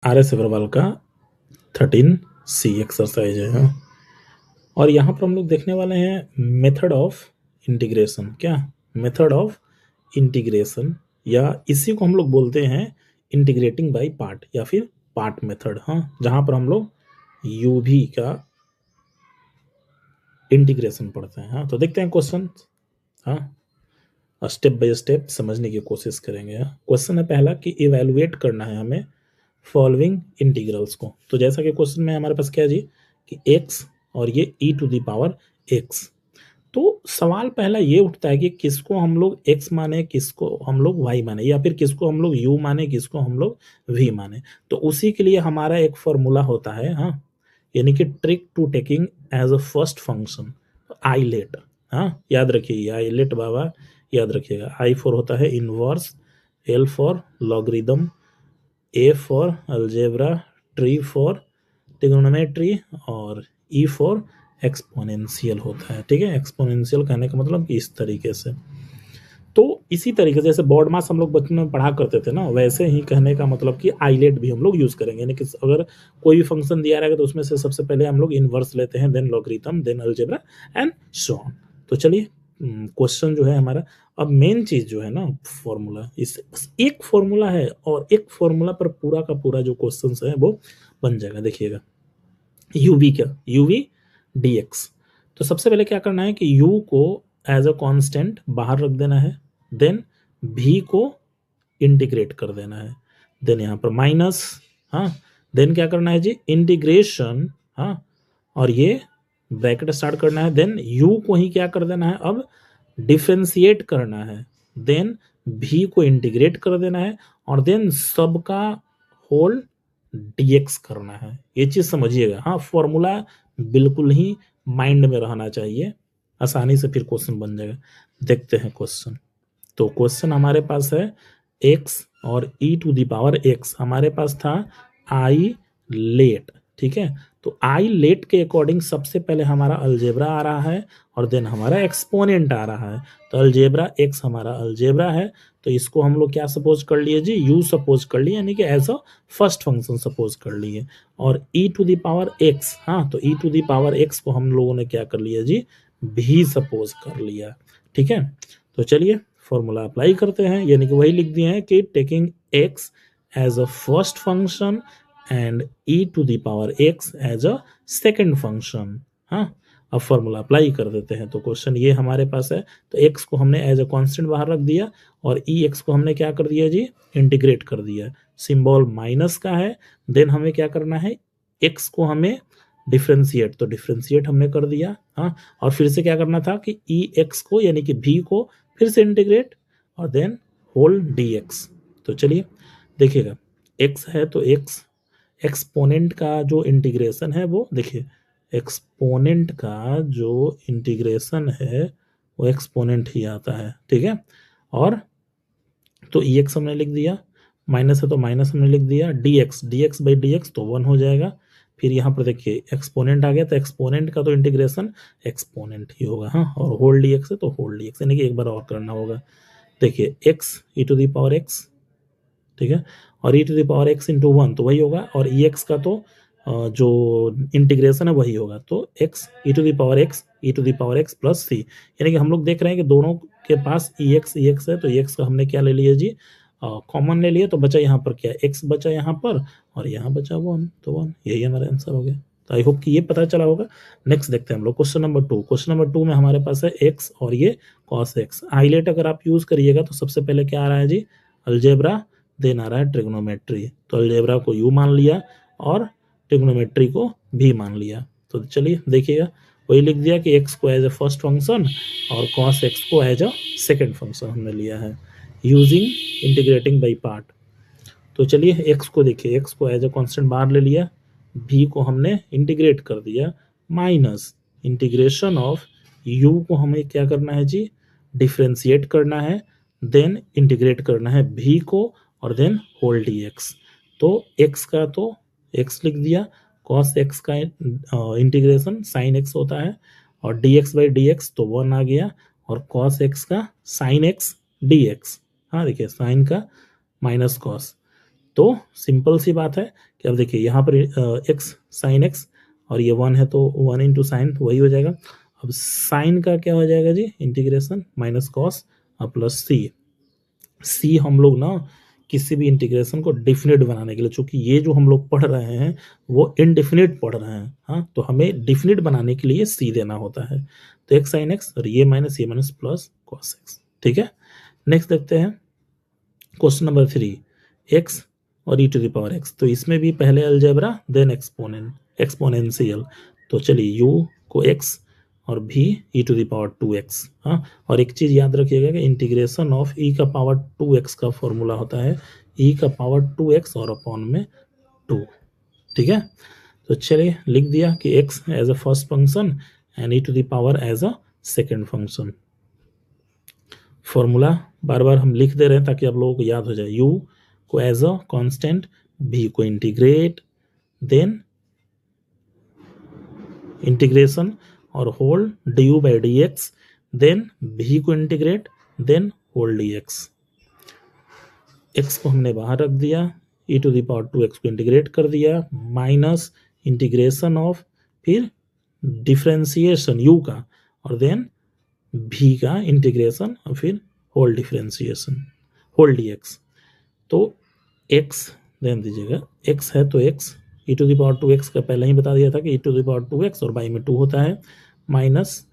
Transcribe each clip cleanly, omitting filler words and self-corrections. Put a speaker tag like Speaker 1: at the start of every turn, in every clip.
Speaker 1: RS Agarwal का 13C exercise है। हाँ, और यहाँ पर हम लोग देखने वाले हैं मेथड ऑफ इंटीग्रेशन। क्या मेथड ऑफ इंटीग्रेशन, या इसी को हम लोग बोलते हैं इंटीग्रेटिंग बाय पार्ट या फिर पार्ट मेथड। हाँ, जहाँ पर हम लोग UV का इंटीग्रेशन पढ़ते हैं। हाँ, तो देखते हैं क्वेश्चन। हाँ, स्टेप बाय स्टेप समझने की कोशिश करेंगे। क्वेश्चन है पहला कि इवेलुएट करना है हमें फॉलोइंग इंटीग्रल्स को। तो जैसा कि क्वेश्चन में हमारे पास क्या है जी कि x और ये e⁻ x। तो सवाल पहला ये उठता है कि किसको हम लोग x माने, किसको हम लोग y माने, या फिर किसको हम लोग u माने, किसको हम लोग v माने। तो उसी के लिए हमारा एक फॉर्मूला होता है। हाँ, यानी कि trick to taking as a first function ILATE. हाँ, याद रखिए आईलेट बाबा, याद रखिएगा। आई फॉर होता है inverse, L for logarithm, A for algebra, tree for trigonometry, और E फॉर एक्सपोनेंशियल होता है। ठीक है, एक्सपोनेंशियल कहने का मतलब कि इस तरीके से। तो इसी तरीके से जैसे बॉड मास हम लोग बचपन में पढ़ा करते थे ना, वैसे ही कहने का मतलब कि आईलेट भी हम लोग यूज करेंगे। यानी कि अगर कोई भी फंक्शन दिया रहेगा तो उसमें से सबसे पहले हम लोग इनवर्स लेते हैं, then logarithm, then algebra and so on. तो चलिए क्वेश्चन जो है हमारा, अब मेन चीज जो है ना फॉर्मूला, इस एक फॉर्मूला है और एक फॉर्मूला पर पूरा का पूरा जो क्वेश्चन है वो बन जाएगा। देखिएगा यूवी क्या, यूवी dx। तो सबसे पहले क्या करना है कि u को एज अ कांस्टेंट बाहर रख देना है, देन v को इंटीग्रेट कर देना है, देन यहाँ पर माइनस। हाँ, देन क्या करना है जी इंटीग्रेशन। हाँ, और ये ब्रैकेट स्टार्ट करना है, देन u को ही क्या कर देना है अब डिफ्रेंशिएट करना है, देन v को इंटीग्रेट कर देना है, और देन सबका होल dx करना है। ये चीज समझिएगा। हाँ, फॉर्मूला बिल्कुल ही माइंड में रहना चाहिए, आसानी से फिर क्वेश्चन बन जाएगा। देखते हैं क्वेश्चन। तो क्वेश्चन हमारे पास है x और e⁻x हमारे पास था आई लेट। ठीक है, तो आई लेट के अकॉर्डिंग सबसे पहले हमारा अलजेब्रा आ रहा है और देन हमारा एक्सपोनेंट आ रहा है। तो अलजेब्रा x हमारा अलजेब्रा है, तो इसको हम लोग क्या सपोज कर लिए जी, u सपोज कर लिए, यानी कि as a first function suppose कर लिए। और e⁻x, हाँ, तो e⁻x को हम लोगों ने क्या कर लिया जी, भी सपोज कर लिया। ठीक है, तो चलिए फॉर्मूला अप्लाई करते हैं, यानी कि वही लिख दिए हैं कि taking x as a first function and e⁻x as a second function. हाँ, अब फॉर्मूला अप्लाई कर देते हैं। तो क्वेश्चन ये हमारे पास है, तो x को हमने एज अ कांस्टेंट बाहर रख दिया और ex को हमने क्या कर दिया जी, इंटीग्रेट कर दिया। सिंबल माइनस का है, देन हमें क्या करना है, x को हमें डिफ्रेंशिएट, तो डिफ्रेंशिएट हमने कर दिया। हाँ, और फिर से क्या करना था कि ex को यानी कि v को फिर से इंटीग्रेट, और देन होल dx। तो चलिए देखिएगा, x है तो x एक्सपोनेंट का जो इंटीग्रेशन है वो देखिए, एक्सपोनेंट का जो इंटीग्रेशन है वो एक्सपोनेंट ही आता है। ठीक है, और तो ex हमने लिख दिया, माइनस है तो माइनस हमने लिख दिया, dx बाई dx तो 1 हो जाएगा। फिर यहाँ पर देखिए एक्सपोनेंट आ गया, तो एक्सपोनेंट का तो इंटीग्रेशन एक्सपोनेंट ही होगा। हाँ, और होल dx है तो होल dx, यानी कि एक बार और करना होगा। देखिए x e⁻x, ठीक है, और e⁻x इंटू 1 तो वही होगा, और ex का तो जो इंटीग्रेशन है वही होगा, तो x e⁻x प्लस c। यानी कि हम लोग देख रहे हैं कि दोनों के पास ex है, तो ex का हमने क्या ले लिया जी, कॉमन ले लिया, तो बचा यहाँ पर क्या, x बचा यहाँ पर, और यहाँ बचा 1, तो 1, यही हमारा आंसर हो गया। तो आई होप कि ये पता चला होगा। नेक्स्ट देखते हैं हम लोग क्वेश्चन नंबर 2। क्वेश्चन नंबर 2 में हमारे पास है x और ये cos x। आईलेट अगर आप यूज करिएगा तो सबसे पहले क्या आ रहा है जी, अलजेब्रा, देन आ रहा है ट्रिग्नोमेट्री। तो अलजेब्रा को u मान लिया और ट्रिग्नोमेट्री को भी मान लिया। तो चलिए देखिएगा, वही लिख दिया कि x को एज ए फर्स्ट फंक्शन और cos x को एज अ सेकेंड फंक्शन हमने लिया है यूजिंग इंटीग्रेटिंग बाई पार्ट। तो चलिए x को देखिए, x को एज अ कांस्टेंट बाहर ले लिया, v को हमने इंटीग्रेट कर दिया, माइनस इंटीग्रेशन ऑफ u को हमें क्या करना है जी, डिफ्रेंशिएट करना है, देन इंटीग्रेट करना है v को, और देन होल dx। तो x का तो x लिख दिया, cos x का इंटीग्रेशन sin x होता है, और dx बाई dx तो 1 आ गया, और cos x का sin x dx। हाँ देखिए, साइन का माइनस कॉस, तो सिंपल सी बात है कि अब देखिए यहाँ पर एक्स साइन एक्स और ये 1 है तो 1 इंटू साइन तो वही हो जाएगा। अब साइन का क्या हो जाएगा जी, इंटीग्रेशन माइनस कॉस प्लस सी हम लोग ना किसी भी इंटीग्रेशन को डिफिनिट बनाने के लिए, चूंकि ये जो हम लोग पढ़ रहे हैं वो इनडिफिनिट पढ़ रहे हैं, हाँ, तो हमें डिफिनिट बनाने के लिए सी देना होता है। तो एक्स साइन एक्स और ये माइनस प्लस कॉस एक्स, ठीक है। नेक्स्ट देखते हैं क्वेश्चन नंबर 3, एक्स और ई टू द पावर एक्स। तो इसमें भी पहले अलजेब्रा देन एक्सपोनेंशियल। तो चलिए यू को एक्स और भी ई टू द पावर 2x, हाँ। और एक चीज याद रखिएगा कि इंटीग्रेशन ऑफ ई का पावर 2x का फॉर्मूला होता है ई का पावर 2x और अपॉन में 2, ठीक है। तो चलिए लिख दिया कि x as a first function and e to the power as a second function. Formula बार बार हम लिख दे रहे हैं ताकि आप लोगों को याद हो जाए। u को एज अ कांस्टेंट, v को इंटीग्रेट, देन इंटीग्रेशन और whole du by dx, then v को integrate, then whole dx। x को हमने बाहर रख दिया, e to the power 2x को इंटीग्रेट कर दिया, माइनस इंटीग्रेशन ऑफ फिर डिफरेंशिएशन u का और देन v का इंटीग्रेशन और फिर होल डिफरेंशिएशन होल dx। तो x ध्यान दीजिएगा, x है तो x e to the power 2x का पहले ही बता दिया था कि e to the power 2x और बाई में 2 होता है, माइनस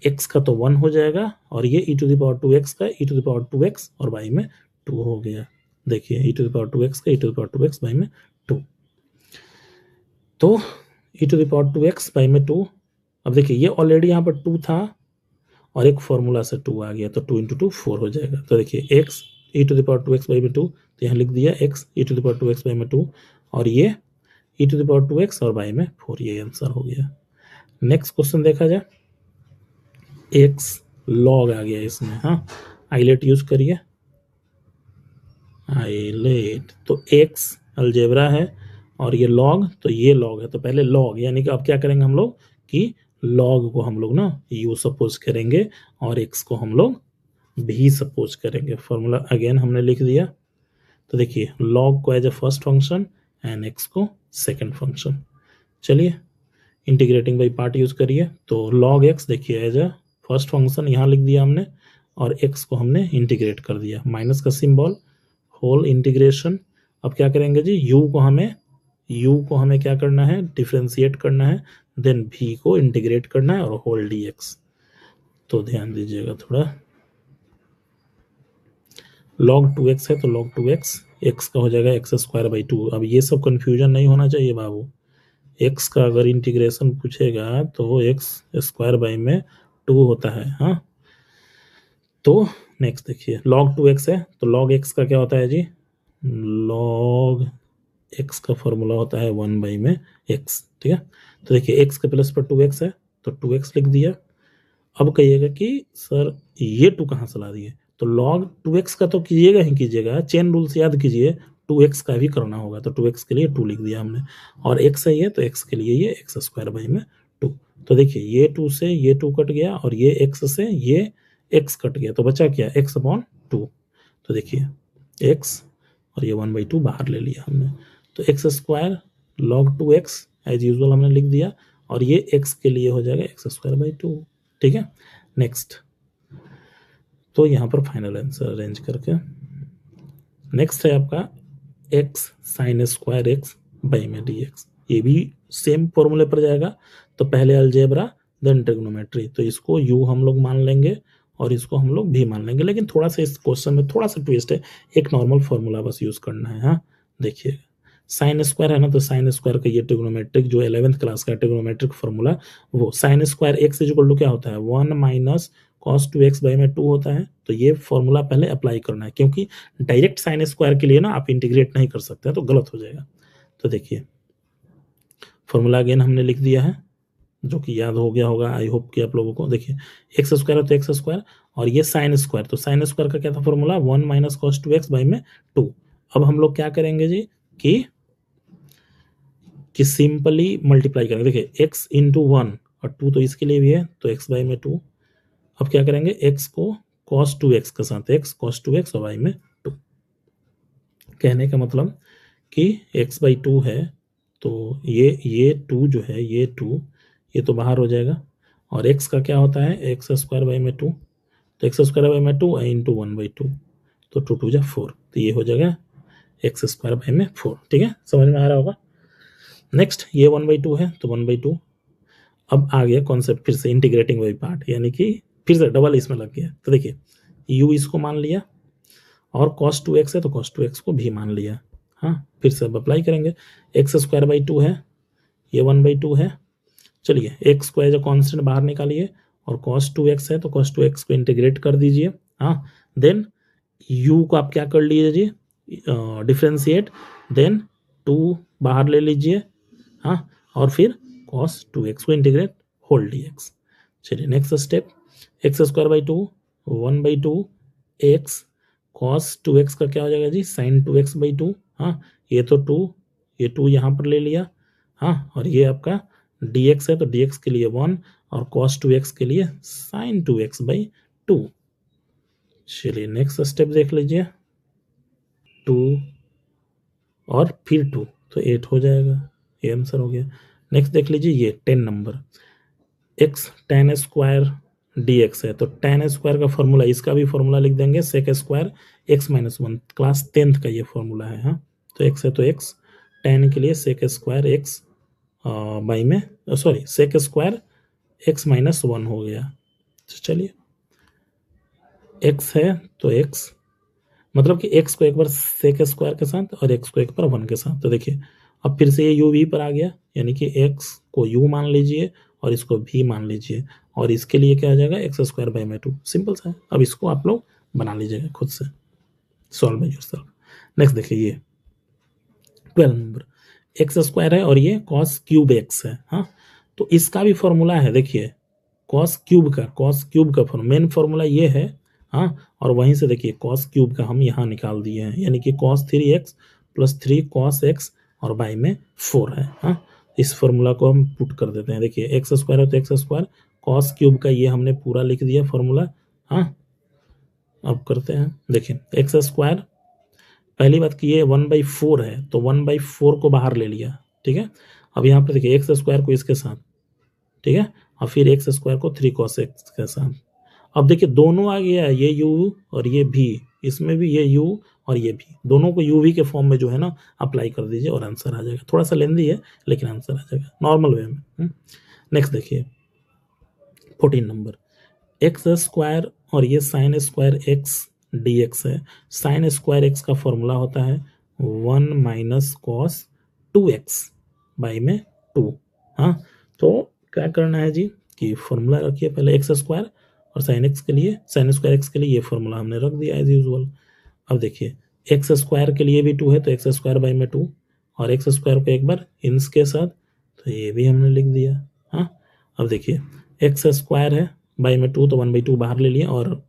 Speaker 1: x का तो 1 हो जाएगा और ये e to the power 2x का e to the power 2x और बाई में 2 हो गया। देखिए e to the power 2x का e to the power 2x by में 2, तो e to the power 2x by में 2। अब देखिए ये ऑलरेडी यहाँ पर 2 था और एक फॉर्मूला से 2 आ गया तो 2 इंटू 2 4 हो जाएगा। तो देखिए x e to the power 2x by में 2, तो यहाँ लिख दिया x e to the power 2x by में 2 और ये e to the power 2x और बाई में 4, ये आंसर हो गया। नेक्स्ट क्वेश्चन देखा जाए, x log आ गया इसमें, हाँ, आइलेट यूज करिए, आइलेट। तो x अलजेब्रा है और ये log, तो ये log है तो पहले log, यानी कि अब क्या करेंगे हम लोग कि log को हम लोग ना u सपोज करेंगे और x को हम लोग भी सपोज करेंगे। फॉर्मूला अगेन हमने लिख दिया। तो देखिए log को as a first function and x को सेकंड फंक्शन। चलिए इंटीग्रेटिंग बाई पार्ट यूज करिए, तो log x देखिए एज ए फर्स्ट फंक्शन यहाँ लिख दिया हमने और x को हमने इंटीग्रेट कर दिया, माइनस का सिंबल, होल इंटीग्रेशन। अब क्या करेंगे जी, u को हमें क्या करना है, डिफ्रेंशिएट करना है, देन v को इंटीग्रेट करना है और होल dx। तो ध्यान दीजिएगा थोड़ा, log 2x है तो log 2x, x का हो जाएगा एक्स स्क्वायर बाई 2। अब ये सब कंफ्यूजन नहीं होना चाहिए बाबू, x का अगर इंटीग्रेशन पूछेगा तो एक्स स्क्वायर बाई में 2 होता है, हाँ। तो नेक्स्ट देखिए log 2x है तो log x का क्या होता है जी, log x का फॉर्मूला होता है 1 बाई में x, ठीक है। तो देखिए x के प्लस पर 2x है तो 2x लिख दिया। अब कहिएगा कि सर ये 2 कहाँ से ला दिए, तो log 2x का तो कीजिएगा ही कीजिएगा, चेन रूल से याद कीजिए, 2x का भी करना होगा तो 2x के लिए 2 लिख दिया हमने और x है ये तो x के लिए ये एक्स स्क्वायर बाई में 2। तो देखिए ये 2 से ये 2 कट गया और ये x से ये x कट गया तो बचा क्या, x अपॉन 2। तो देखिए x और ये 1/2 बाहर ले लिया हमने, तो x square log 2x as usual हमने लिख दिया और ये x के लिए हो जाएगा एक्स स्क्वायर बाई 2, ठीक है। नेक्स्ट, तो यहाँ पर फाइनल आंसर अरेंज करके नेक्स्ट है आपका x sine square x by में dx। ये भी सेम फॉर्मूले पर जाएगा, तो पहले अलजेब्रा देन ट्रिग्नोमेट्री, तो इसको u हम लोग मान लेंगे और इसको हम लोग भी मान लेंगे, लेकिन थोड़ा सा इस क्वेश्चन में थोड़ा सा ट्विस्ट है, एक नॉर्मल फॉर्मूला बस यूज करना है, हाँ। देखिए साइन स्क्वायर है ना, तो साइन स्क्वायर का ये ट्रिग्नोमेट्रिक जो 11th क्लास का ट्रिग्नोमेट्रिक फॉर्मूला, वो sine square x equal to क्या होता है 1 माइनस कॉस 2x बाई में 2 होता है। तो ये फॉर्मूला पहले अप्लाई करना है, क्योंकि डायरेक्ट साइन स्क्वायर के लिए ना आप इंटीग्रेट नहीं कर सकते, तो गलत हो जाएगा। तो देखिए फॉर्मूला अगेन हमने लिख दिया है, जो कि याद हो गया होगा, आई होप कि आप लोगों को। देखिए एक्स स्क्वायर है तो एक्स स्क्वायर और ये साइन स्क्वायर, तो साइन स्क्वायर का क्या था formula 1 minus cos 2x by में 2। अब हम लोग क्या करेंगे जी कि सिंपली मल्टीप्लाई करेंगे। देखिए x इंटू 1 और 2 तो इसके लिए भी है तो x बाई में 2। अब क्या करेंगे, x को cos 2x के साथ x cos 2x और बाई में 2। कहने का मतलब कि x/2 है, तो ये 2 जो है, ये 2 ये तो बाहर हो जाएगा, और x का क्या होता है, x² 2, तो x² 2 इंटू 1/2, तो 2 2 जा 4, तो ये हो जाएगा x²/4। ठीक है, समझ में आ रहा होगा। नेक्स्ट ये 1/2 है, तो 1/2। अब आ गया कॉन्सेप्ट फिर से इंटीग्रेटिंग वही पार्ट, यानी कि फिर से डबल इसमें लग गया। तो देखिए u इसको मान लिया, और cos 2x है तो cos 2x को भी मान लिया। हाँ, फिर से अब अप्लाई करेंगे, x²/2 है, ये 1/2 है। चलिए x को एज अ कॉन्स्टेंट बाहर निकालिए, और cos 2x है तो cos 2x को इंटीग्रेट कर दीजिए। हाँ, देन u को आप क्या कर लीजिए, डिफ्रेंशिएट, देन 2 बाहर ले लीजिए। हाँ, और फिर cos 2x को इंटीग्रेट होल dx। चलिए next step, x²/2 1/2 x cos 2x का क्या हो जाएगा जी, sin 2x/2। हाँ, ये तो 2, ये 2 यहाँ पर ले लिया। हाँ, और ये आपका dx है तो dx के लिए 1, और cos 2x के लिए sin 2x/2। चलिए नेक्स्ट स्टेप देख लीजिए, 2 और फिर 2, तो 8 हो जाएगा, ये आंसर हो गया। नेक्स्ट देख लीजिए, ये 10 number, x tan square dx है, तो tan स्क्वायर का फॉर्मूला, इसका भी फॉर्मूला लिख देंगे, sec square x-1, class 10th का ये फॉर्मूला है। हाँ, तो x है तो x, tan के लिए sec स्क्वायर x बाई में, सॉरी sec स्क्वायर x-1 हो गया। तो चलिए x है तो x, मतलब कि x को एक बार sec स्क्वायर के साथ और x को एक बार 1 के साथ। तो देखिए अब फिर से ये u v पर आ गया, यानी कि x को u मान लीजिए और इसको v मान लीजिए, और इसके लिए क्या हो जाएगा, x² 2। सिंपल सा है, अब इसको आप लोग बना लीजिएगा खुद से, सॉल्व बाय योरसेल्फ। नेक्स्ट देखिए, ये 12 नंबर, x² है और ये cos क्यूब x है। हाँ, तो इसका भी फॉर्मूला है, देखिए cos क्यूब का मेन फॉर्मूला ये है। हाँ, और वहीं से देखिए cos क्यूब का हम यहाँ निकाल दिए हैं, यानी कि cos 3x + 3 cos x और बाई में 4 है। हाँ, इस फॉर्मूला को हम पुट कर देते हैं, देखिए x² है तो x², cos क्यूब का ये हमने पूरा लिख दिया फॉर्मूला। हाँ, अब करते हैं, देखिए x², पहली बात कि ये 1/4 है, तो 1/4 को बाहर ले लिया। ठीक है, अब यहाँ पर देखिए x² को इसके साथ, ठीक है, और फिर x² को 3 cos x के साथ। अब देखिए दोनों आ गया, ये u और ये v, इसमें भी ये u और ये v, दोनों को u v के फॉर्म में जो है ना अप्लाई कर दीजिए और आंसर आ जाएगा। थोड़ा सा लेंदी है लेकिन आंसर आ जाएगा नॉर्मल वे में। नेक्स्ट देखिए 14 नंबर, x² और ये sin स्क्वायर x dx है। sin स्क्वायर x का फॉर्मूला होता है 1 - cos 2x बाई में 2। हाँ, तो क्या करना है जी कि फॉर्मूला रखिए पहले x² और sin स्क्वायर x के लिए ये फॉर्मूला हमने रख दिया एज यूजुअल। अब देखिए x² के लिए भी 2 है तो x² बाई में 2, और x² को एक बार इंस के साथ, तो ये भी हमने लिख दिया। हाँ, अब देखिए x² है बाई में 2, तो 1/2 बाहर ले लिए और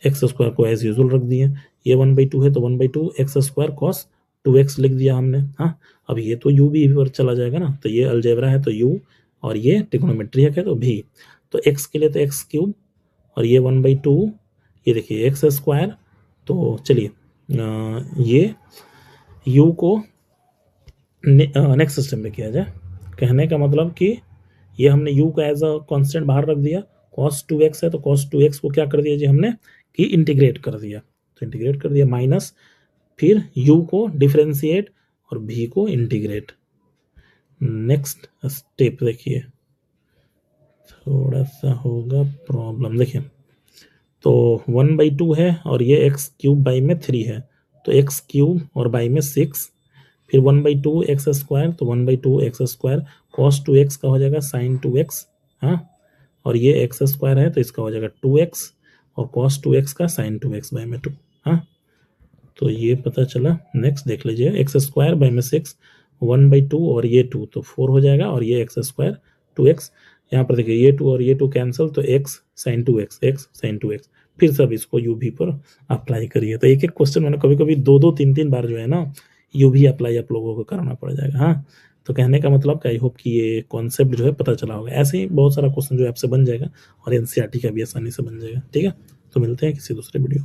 Speaker 1: x² को एज यूजुअल रख दिए। ये 1/2 है तो 1/2 x² cos 2x लिख दिया हमने। हाँ, अब ये तो u भी पर चला जाएगा ना, तो ये अलजेब्रा है तो u, और ये ट्रिग्नोमेट्री है तो v, तो x के लिए तो x³ और ये 1/2, ये देखिए x²। तो चलिए ये u को नेक्स्ट सिस्टम में किया जाए। कहने का मतलब कि ये हमने u को एज अ कांस्टेंट बाहर रख दिया, cos 2x है तो cos 2x को क्या कर दिया जी हमने कि इंटीग्रेट कर दिया, तो इंटीग्रेट कर दिया माइनस, फिर u को डिफरेंशिएट और v को इंटीग्रेट। नेक्स्ट स्टेप देखिए, थोड़ा सा होगा प्रॉब्लम, देखिए तो 1/2 है और ये x³ बाई में 3 है, तो x³ और बाई में 6, फिर 1/2 x², तो 1/2 x² cos 2x का हो जाएगा sin 2x। हाँ, और ये x² है तो इसका हो जाएगा 2x, और cos 2x का sin 2x बाई में 2। हाँ, तो ये पता चला। नेक्स्ट देख लीजिए x² बाई में 6, 1/2 और ये 2, तो 4 हो जाएगा, और ये x² 2x, यहाँ पर देखिए ये 2 और ये 2 कैंसिल, तो x sin 2x, फिर सब इसको u v पर अप्लाई करिए। तो एक एक क्वेश्चन मैंने कभी कभी 2 3 बार जो है ना u v अप्लाई आप लोगों को करना पड़ जाएगा। हाँ, तो कहने का मतलब आई होप कि ये कॉन्सेप्ट जो है पता चला होगा। ऐसे ही बहुत सारा क्वेश्चन जो है आपसे बन जाएगा और एनसीईआरटी का भी आसानी से बन जाएगा। ठीक है, तो मिलते हैं किसी दूसरे वीडियो।